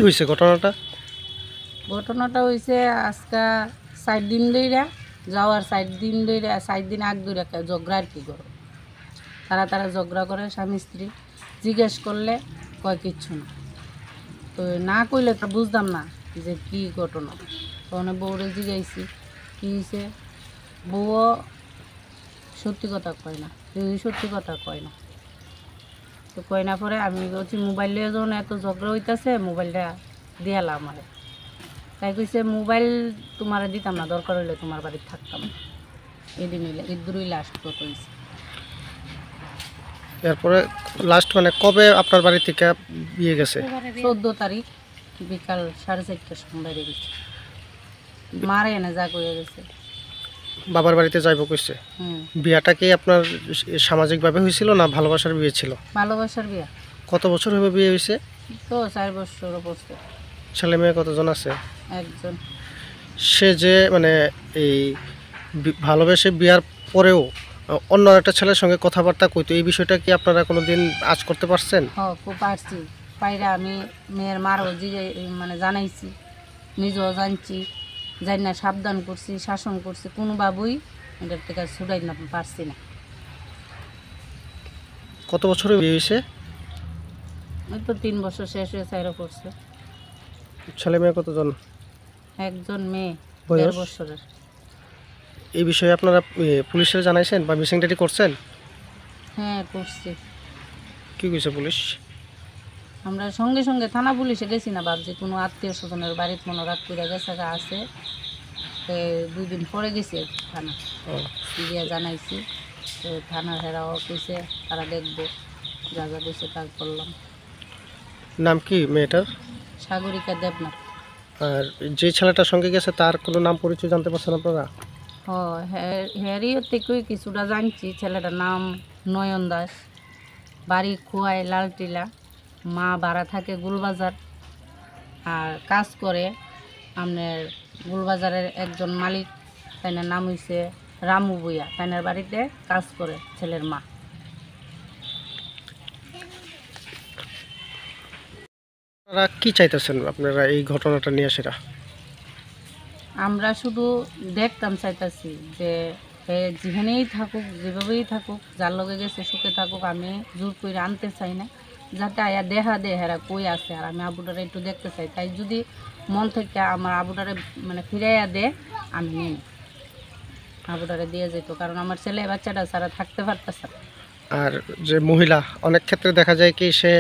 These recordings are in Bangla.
হয়েছে ঘটনাটা? ঘটনাটা হয়েছে আজকে 4 দিন ধরে যাওয়ার 4 দিন ধরে 4 দিন আগ ধরে ঝগড়া আর কি করো তারা ঝগড়া করে স্বামী স্ত্রী জিজ্ঞেস করলে কয় কিচ্ছু না তো না কইলে তো বুঝতাম না যে কি ঘটনা তখন বউরে জিজ্ঞাসি কী হয়েছে বউও সত্যি কথা কয় না সত্যি কথা কয় না তো কয় না পরে আমি বলছি মোবাইল নিয়ে যখন এত ঝগড়া হইতেছে মোবাইলটা দিয়ালা আমারে তাই কইছে মোবাইল তোমার দিতাম না দরকার হইলে তোমার বাড়ি থাকতাম এদিন হইলে এদুরই লাস্ট কত হয়েছে। এরপরে লাস্ট মানে কবে আপনার বাড়ি থেকে বিয়ে গেছে? 14 তারিখ বিকাল 4:30টার সময় বাইরে গেছে মারে এনে যা করে গেছে। বাবার বাড়িতে যাইব কইছে? বিয়াটা কি আপনার সামাজিকভাবে হয়েছিল না ভালোবাসার বিয়ে ছিল? ভালোবাসার বিয়া। কত বছর হবে বিয়ে হয়েছে? তো 4 বছর পড়ছে। ছেলে মেয়ে কতজন আছে? একজন। সে যে মানে এই ভালোবেসে বিয়ার পরেও অন্য একটা ছেলের সঙ্গে কথাবার্তা কইতো, এই বিষয়টা কি আপনারা কোনোদিন আজ করতে পারছেন? হ্যাঁ খুব পারছি পাইরা আমি মেয়ের মারও মানে জানাইছি নিজেও জানছি জানি না সাবধান করছি শাসন করছি কোনো বাবুই এটার থেকে ছুটাই না পারছি না। কত বছরে বিয়ে হয়েছে? ওই তো 3 বছর শেষ হয়ে 4 পড়ছে। ছেলে মেয়ে কতজন? একজন মেয়ে 1.5 বছরের। এই বিষয়ে আপনারা পুলিশের জানাইছেন বা মিসিং ডায়েরি করছেন? হ্যাঁ করছি। কি কইছে পুলিশ? আমরা সঙ্গে সঙ্গে থানা পুলিশে গেছি না ভাবছি কোনো আত্মীয় স্বজনের বাড়িতে মনে রাত করে গেছে আছে 2 দিন পরে গেছি থানা গিয়ে জানাইছি তো থানার হেরাও কইছে তারা দেখবো যা যা কইছে তা করলাম। নাম কি মেয়েটার? সাগরিকা দেবনাথ। আর যে ছেলেটার সঙ্গে গেছে তার কোনো নাম পরিচয় জানতে পারছেন আপনারা? হ্যারি থেকেই কিছুটা জানছি ছেলেটার নাম নয়ন দাস বাড়ি খোয়াই লালটিলা মা ভাড়া থাকে গুলবাজার আর কাজ করে আপনার গুলবাজারের একজন মালিক তাইনার নাম হইছে রামু ভুইয়া তাইনার বাড়িতে কাজ করে ছেলের মা। আপনারা কি চাইতেছেন আপনারা এই ঘটনাটা নিয়ে? সেটা আমরা শুধু দেখতাম চাইতেছি যে যেখানেই থাকুক যেভাবেই থাকুক যার লগে গেছে সুখে থাকুক আমি জোর করে আনতে চাই না যাতে আয়া দেখা দে হেরা কই আছে আর আমি আবুটারে একটু দেখতে চাই তাই যদি মন থেকে আমার আবুটারে মানে ফিরাইয়া দে আমি নিই আবুটারে দিয়ে যেত কারণ আমার ছেলে বাচ্চাটা ছাড়া থাকতে পারতেছে না। আর যে মহিলা অনেক ক্ষেত্রে দেখা যায় কি সে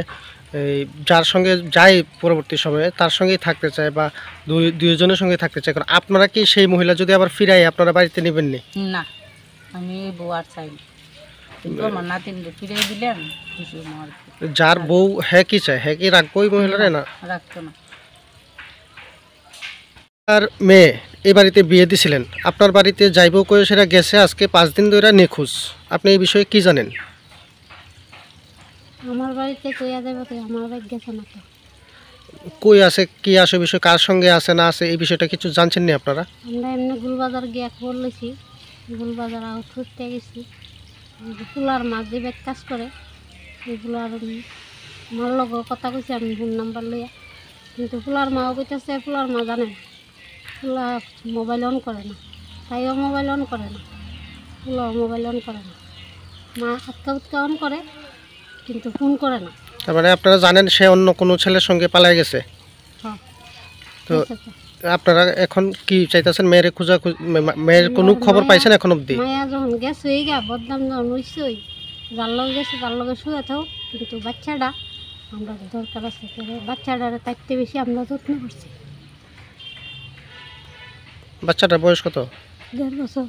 যার সঙ্গে যায় পরবর্তী সময়ে তার সঙ্গেই থাকতে চায় বা দুইজনের সঙ্গে থাকতে চায়, কারণ আপনারা কি সেই মহিলা যদি আবার ফিরাই আপনারা বাড়িতে নেবেন নি? না আমি এই বউ আর চাই না কিন্তু আমার নাতিনকে ফিরাই দিলেন খুশি আমার। যার বউ হ্যাঁ কি চায় হ্যাঁ কি রাখবো ওই মহিলারে? না রাখতো না। আর মেয়ে এই বাড়িতে বিয়ে দিছিলেন, আপনার বাড়িতে যাইবো কয়ে সেটা গেছে আজকে 5 দিন ধরে নিখোঁজ, আপনি এই বিষয়ে কি জানেন? আমার বাড়িতে কইয়া যাবে তো আমার বাড়ি গেছে না তো। কই আছে কি আসে বিষয় কার সঙ্গে আছে না আছে এই বিষয়টা কিছু জানছেন না আপনারা? আমরা এমনি গুলবাজার গিয়ে খবর লইছি গুলবাজার আউট করতে গেছি ফুলার মাছ যে ব্যাগ কাজ করে এগুলো আর আমার লগ কথা কইছি আমি ফোন নাম্বার লইয়া কিন্তু ফুলার মাও কইতেছে ফুলার মা জানে না ফুলা মোবাইল অন করে না তাইও মোবাইল অন করে না ফুলাও মোবাইল অন করে না মা আটকা উৎকা অন করে কিন্তু ফোন করে না। তার মানে আপনারা জানেন সে অন্য কোনো ছেলের সঙ্গে পালাই গেছে? হ্যাঁ তো আপনারা এখন কি চাইতেছেন? মেয়ের খোঁজা মেয়ের কোনো খবর পাইছেন এখন অবধি? মায়া যখন গেছে ওই গা বদনাম যখন হয়েছে ওই যার লগে গেছে তার লগে শুয়ে থাও কিন্তু বাচ্চাটা আমরা দরকার আছে বাচ্চাটার তাইতে বেশি আমরা যত্ন করছি। বাচ্চাটার বয়স কত? 1.5 বছর।